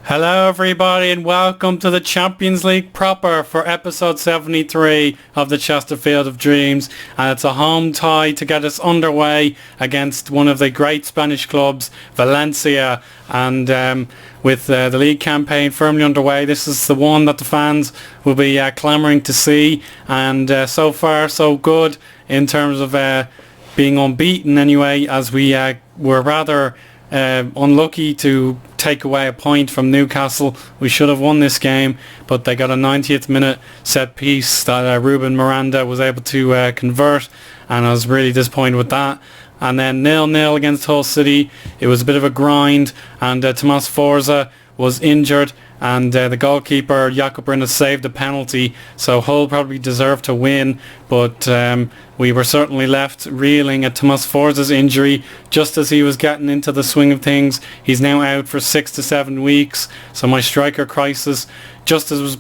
Hello everybody and welcome to the Champions League proper for episode 73 of the Chesterfield of Dreams, and it's a home tie to get us underway against one of the great Spanish clubs, Valencia, and with the league campaign firmly underway, this is the one that the fans will be clamouring to see, and so far so good in terms of being unbeaten anyway, as we were rather unlucky to take away a point from Newcastle. We should have won this game, but they got a 90th minute set piece that Ruben Miranda was able to convert, and I was really disappointed with that. And then 0-0 against Hull City. It was a bit of a grind, and Tomas Forza was injured, and the goalkeeper Jakob Rinne saved the penalty, so Hull probably deserved to win, but we were certainly left reeling at Tomas Forza's injury just as he was getting into the swing of things. He's now out for 6 to 7 weeks, so my striker crisis, just as was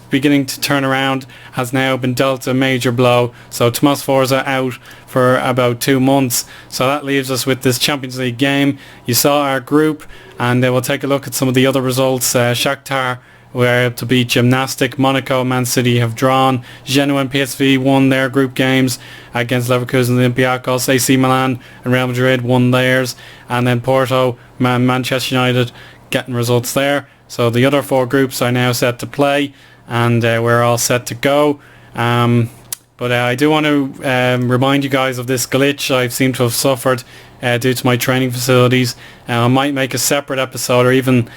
beginning to turn around, has now been dealt a major blow. So Tomas Forza out for about 2 months, so that leaves us with this Champions League game. You saw our group, and we'll take a look at some of the other results. Shakhtar were able to beat Gymnastic, Monaco, Man City have drawn, Genoa and PSV won their group games against Leverkusen and Olympiacos, AC Milan and Real Madrid won theirs, and then Porto, Manchester United getting results there. So the other 4 groups are now set to play, and we're all set to go. But I do want to remind you guys of this glitch I seem to have suffered due to my training facilities. I might make a separate episode, or even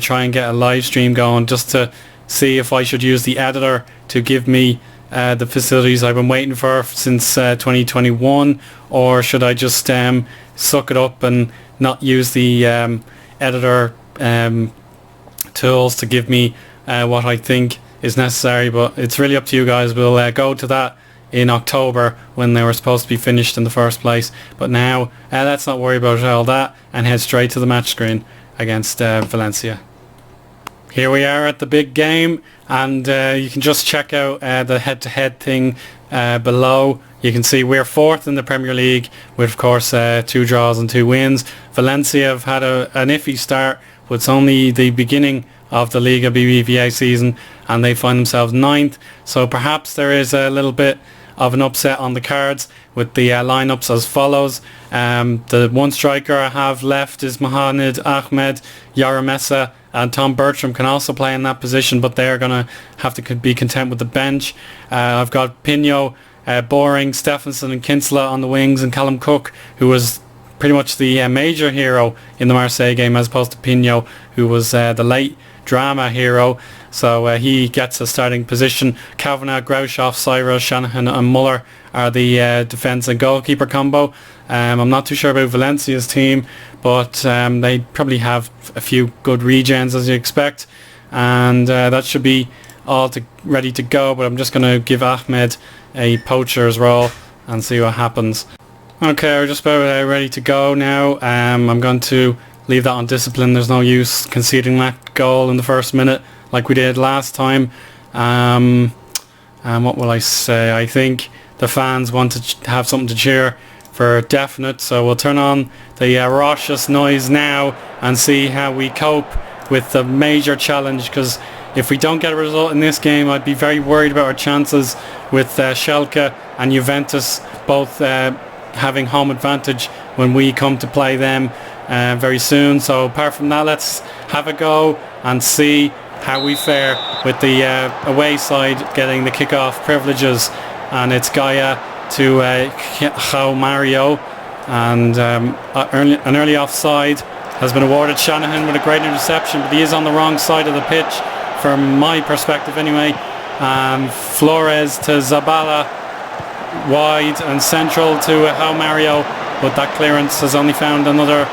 try and get a live stream going, just to see if I should use the editor to give me the facilities I've been waiting for since 2021, or should I just suck it up and not use the editor tools to give me what I think is necessary. But it's really up to you guys. We'll go to that in October when they were supposed to be finished in the first place, but now let's not worry about all that and head straight to the match screen against Valencia. Here we are at the big game, and you can just check out the head-to-head thing below. You can see we're 4th in the Premier League with, of course, 2 draws and 2 wins. Valencia have had an iffy start, but it's only the beginning of the Ligue BBVA season, and they find themselves 9th, so perhaps there is a little bit of an upset on the cards with the lineups as follows. The one striker I have left is Mohamed Ahmed, Yaramessa, and Tom Bertram can also play in that position, but they're going to have to be content with the bench. I've got Pinho, Boring, Stephenson and Kinsella on the wings, and Callum Cook, who was pretty much the major hero in the Marseille game, as opposed to Pinho, who was the late drama hero. So he gets a starting position. Kavanagh, Grouchoff, Cyrus, Shanahan and Muller are the defence and goalkeeper combo. I'm not too sure about Valencia's team, but they probably have a few good regens, as you expect, and that should be all ready to go. But I'm just going to give Ahmed a poacher's role and see what happens. Okay, we're just about ready to go now. I'm going to leave that on discipline. There's no use conceding that goal in the first minute like we did last time. And what will I say? I think the fans want to have something to cheer for definite, so we'll turn on the raucous noise now and see how we cope with the major challenge, because if we don't get a result in this game, I'd be very worried about our chances with Schalke and Juventus both having home advantage when we come to play them very soon. So apart from that, let's have a go and see how we fare with the away side getting the kickoff privileges. And it's Gaia to João Mario, and an early offside has been awarded. Shanahan with a great interception, but he is on the wrong side of the pitch from my perspective anyway. Flores to Zabala, wide and central to João Mario, but that clearance has only found another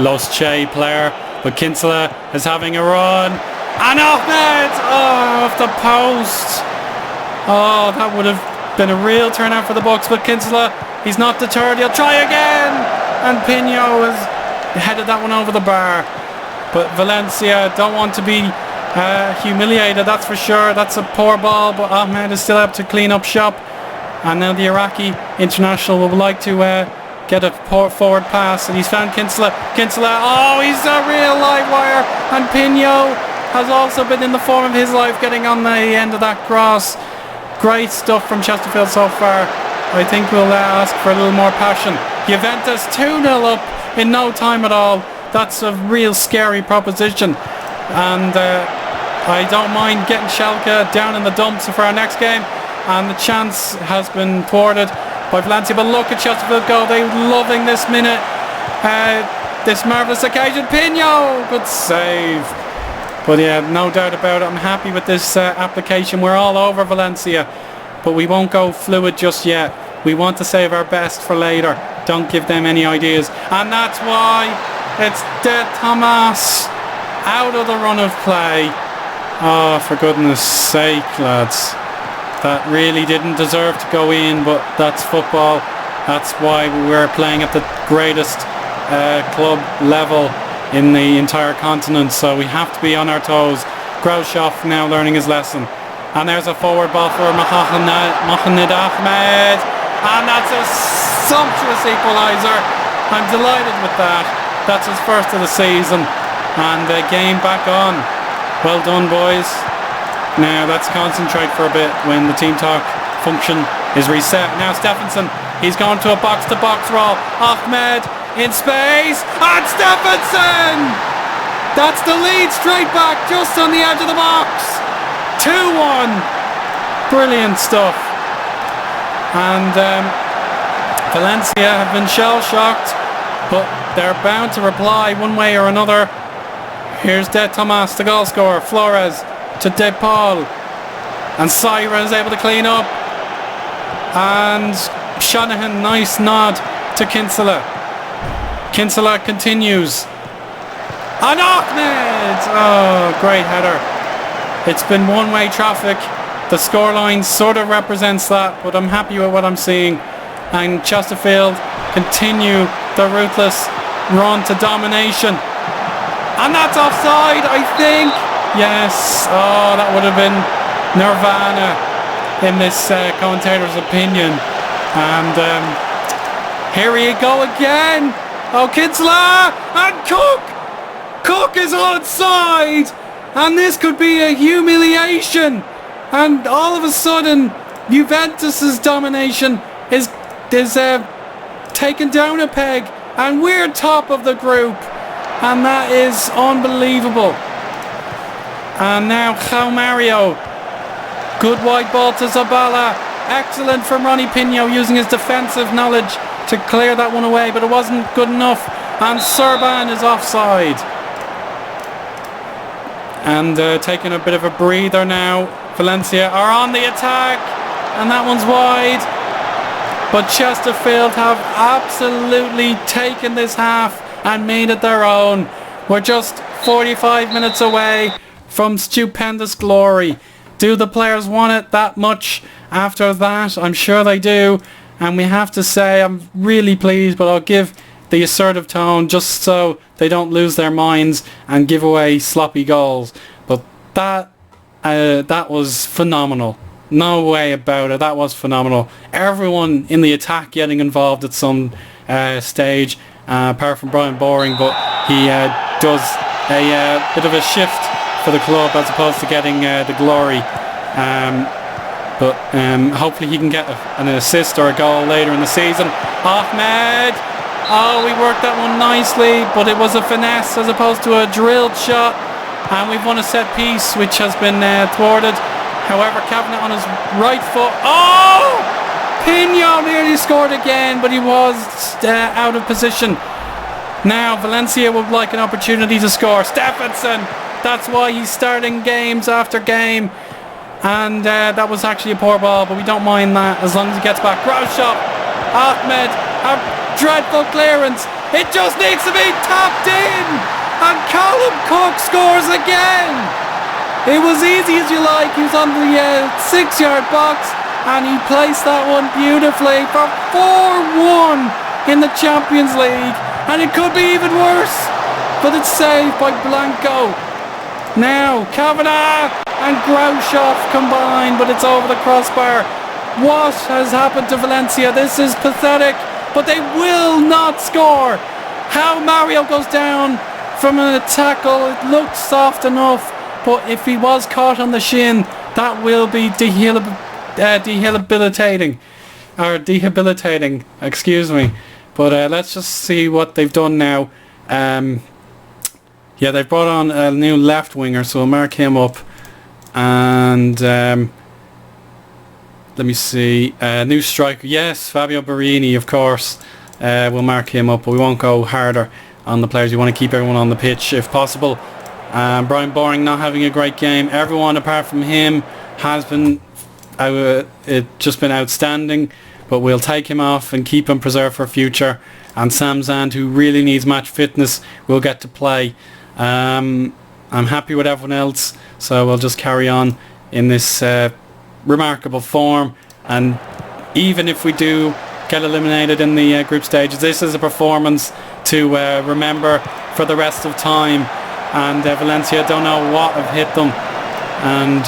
Los Che player. But Kinsella is having a run, and Ahmed off the post. Oh, that would have been a real turnout for the Bucks, but Kinsella, he's not deterred, he'll try again, and Pinho has headed that one over the bar. But Valencia don't want to be humiliated, that's for sure. That's a poor ball, but Ahmed is still able to clean up shop, and now the Iraqi international would like to get a forward pass, and he's found Kinsella. Oh, he's a real live wire. and Pino has also been in the form of his life, getting on the end of that cross. Great stuff from Chesterfield so far. I think we'll ask for a little more passion. Juventus 2-0 up in no time at all. That's a real scary proposition, and I don't mind getting Schalke down in the dumps for our next game, and the chance has been thwarted by Valencia. But look at Chesterfield go. They're loving this minute, this marvellous occasion. Pino, good save. But yeah, no doubt about it, I'm happy with this application. We're all over Valencia, but we won't go fluid just yet. We want to save our best for later. Don't give them any ideas. And that's why it's De Thomas out of the run of play. Oh, for goodness sake, lads. That really didn't deserve to go in, but that's football. That's why we're playing at the greatest club level in the entire continent, so we have to be on our toes. Groshoff now learning his lesson. And there's a forward ball for Mohamed Ahmed. And that's a sumptuous equaliser. I'm delighted with that. That's his first of the season. And the game back on. Well done, boys. Now let's concentrate for a bit when the team talk function is reset. Now Stephenson, he's going to a box-to-box roll. Ahmed in space, and Stephenson! That's the lead straight back, just on the edge of the box. 2-1. Brilliant stuff. And Valencia have been shell-shocked, but they're bound to reply one way or another. Here's De Thomas, the goal scorer. Flores to De Paul, and Syra is able to clean up, and Shanahan, nice nod to Kinsella. Kinsella continues, and Ahmed! Oh, great header. It's been one-way traffic. The scoreline sort of represents that, but I'm happy with what I'm seeing. And Chesterfield continue the ruthless run to domination. And that's offside, I think. Yes. Oh, that would have been nirvana in this commentator's opinion. And here we go again. Oh, Kinsella and Cook. Cook is onside, and this could be a humiliation. And all of a sudden, Juventus's domination is taken down a peg, and we're top of the group, and that is unbelievable. And now João Mario, good wide ball to Zabala, excellent from Ronnie Pino using his defensive knowledge to clear that one away, but it wasn't good enough, and Serban is offside. And taking a bit of a breather now. Valencia are on the attack, and that one's wide. But Chesterfield have absolutely taken this half and made it their own. We're just 45 minutes away from stupendous glory. Do the players want it that much after that? I'm sure they do. And we have to say I'm really pleased, but I'll give the assertive tone just so they don't lose their minds and give away sloppy goals. But that was phenomenal. No way about it. That was phenomenal. Everyone in the attack getting involved at some stage, apart from Brian Boring, but he does a bit of a shift for the club as opposed to getting the glory. But hopefully he can get an assist or a goal later in the season. Ahmed! Oh, we worked that one nicely, but it was a finesse as opposed to a drilled shot. And we've won a set piece, which has been thwarted. However, Kavanagh on his right foot. Oh! Pino nearly scored again, but he was out of position. Now Valencia would like an opportunity to score. Stephenson! That's why he's starting games after game. And that was actually a poor ball, but we don't mind that as long as he gets back. Groshoff! Ahmed! A dreadful clearance. It just needs to be tapped in! And Callum Cook scores again! It was easy as you like. He was on the 6-yard box, and he placed that one beautifully for 4-1 in the Champions League. And it could be even worse, but it's saved by Blanco. Now Kavanagh and Groshoff combined, but it's over the crossbar. What has happened to Valencia? This is pathetic, but they will not score. How Mario goes down from a tackle. It looked soft enough, but if he was caught on the shin, that will be debilitating, excuse me. But let's just see what they've done now. Yeah, they've brought on a new left winger, so we'll mark him up. And let me see, new striker, yes, Fabio Barini, of course. We'll mark him up, but we won't go harder on the players. We want to keep everyone on the pitch if possible. Brian Boring not having a great game. Everyone apart from him has been just been outstanding, but we'll take him off and keep him preserved for future. And Sam Zand, who really needs match fitness, will get to play. I'm happy with everyone else, so we'll just carry on in this remarkable form. And even if we do get eliminated in the group stages, this is a performance to remember for the rest of time. And Valencia don't know what have hit them. And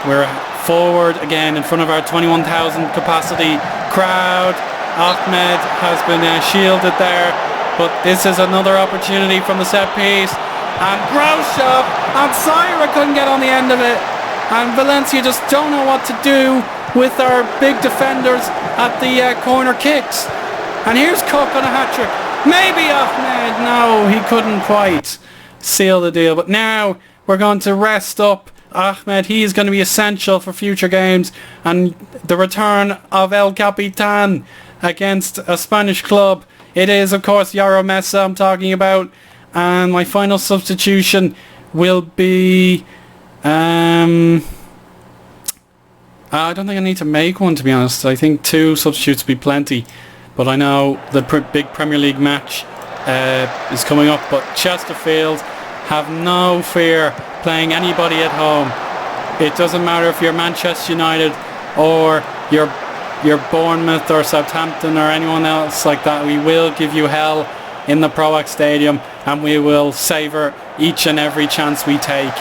we're forward again in front of our 21,000 capacity crowd. Ahmed has been shielded there, but this is another opportunity from the set piece. And Grosjean and Syra couldn't get on the end of it. And Valencia just don't know what to do with our big defenders at the corner kicks. And here's Cook on a hat-trick. Maybe Ahmed. No, he couldn't quite seal the deal. But now we're going to rest up Ahmed. He is going to be essential for future games. And the return of El Capitan against a Spanish club. It is, of course, Yaro Mesa I'm talking about. And my final substitution will be... I don't think I need to make one, to be honest. I think 2 substitutes would be plenty. But I know the big Premier League match is coming up. But Chesterfield have no fear playing anybody at home. It doesn't matter if you're Manchester United or you're Bournemouth or Southampton or anyone else like that. We will give you hell in the Proax Stadium, and we will savour each and every chance we take.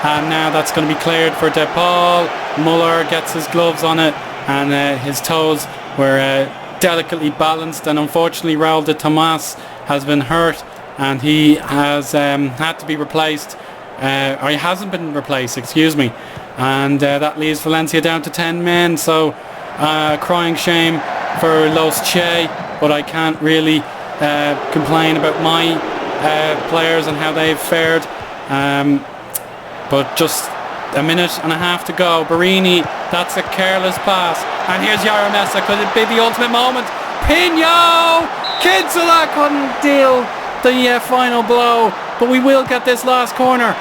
And now that's going to be cleared for De Paul. Muller gets his gloves on it, and his toes were delicately balanced, and unfortunately Raul de Tomas has been hurt, and he has had to be replaced, or he hasn't been replaced, excuse me. And that leaves Valencia down to 10 men, so crying shame for Los Che, but I can't really complain about my players and how they've fared. But just a minute and a half to go. Barini, that's a careless pass. And here's Yaro Mesa. Could it be the ultimate moment? Pino! Kinsella couldn't deal the final blow. But we will get this last corner.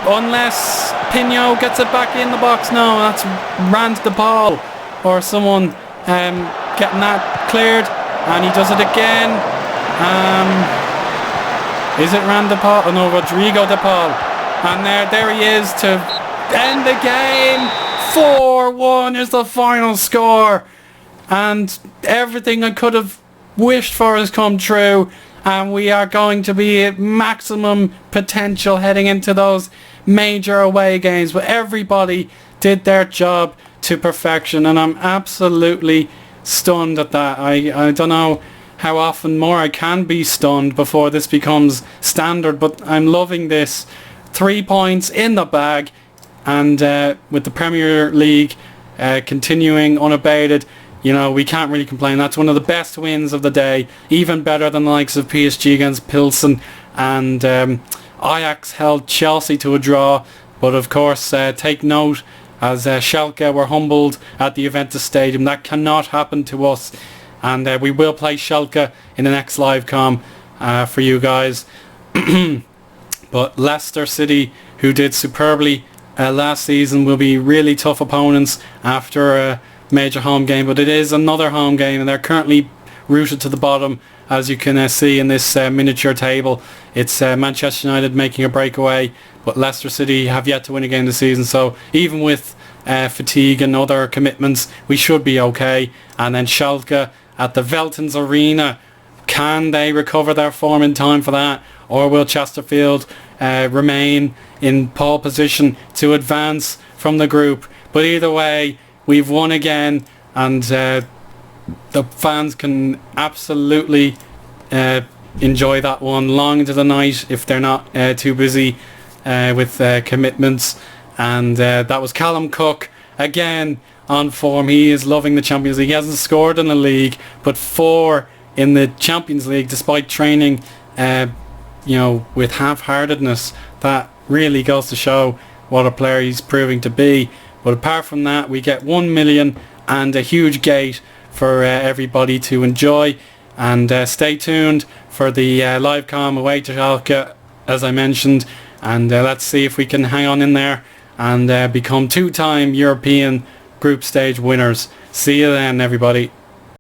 Unless Pino gets it back in the box. No, that's Rand De Paul. Or someone getting that cleared. And he does it again. Is it Rand De Paul? Oh no, Rodrigo De Paul. And there he is to end the game. 4-1 is the final score. And everything I could have wished for has come true. And we are going to be at maximum potential heading into those major away games. But everybody did their job to perfection. And I'm absolutely stunned at that. I don't know how often more I can be stunned before this becomes standard. But I'm loving this. 3 points in the bag, and with the Premier League continuing unabated, you know, we can't really complain. That's one of the best wins of the day, even better than the likes of PSG against Pilsen, and Ajax held Chelsea to a draw. But of course, take note, as Schalke were humbled at the Juventus Stadium. That cannot happen to us, and we will play Schalke in the next live com for you guys. But Leicester City, who did superbly last season, will be really tough opponents after a major home game. But it is another home game, and they're currently rooted to the bottom, as you can see in this miniature table. It's Manchester United making a breakaway, but Leicester City have yet to win a game this season. So even with fatigue and other commitments, we should be okay. And then Schalke at the Veltins Arena. Can they recover their form in time for that? Or will Chesterfield remain in pole position to advance from the group? But either way, we've won again, and the fans can absolutely enjoy that one long into the night if they're not too busy with commitments. And that was Callum Cook again on form. He is loving the Champions League. He hasn't scored in the league, but 4 in the Champions League despite training with half-heartedness. That really goes to show what a player he's proving to be. But apart from that, we get 1 million and a huge gate for everybody to enjoy. And stay tuned for the live comm away to Schalke, as I mentioned. And let's see if we can hang on in there and become 2-time European group stage winners. See you then, everybody.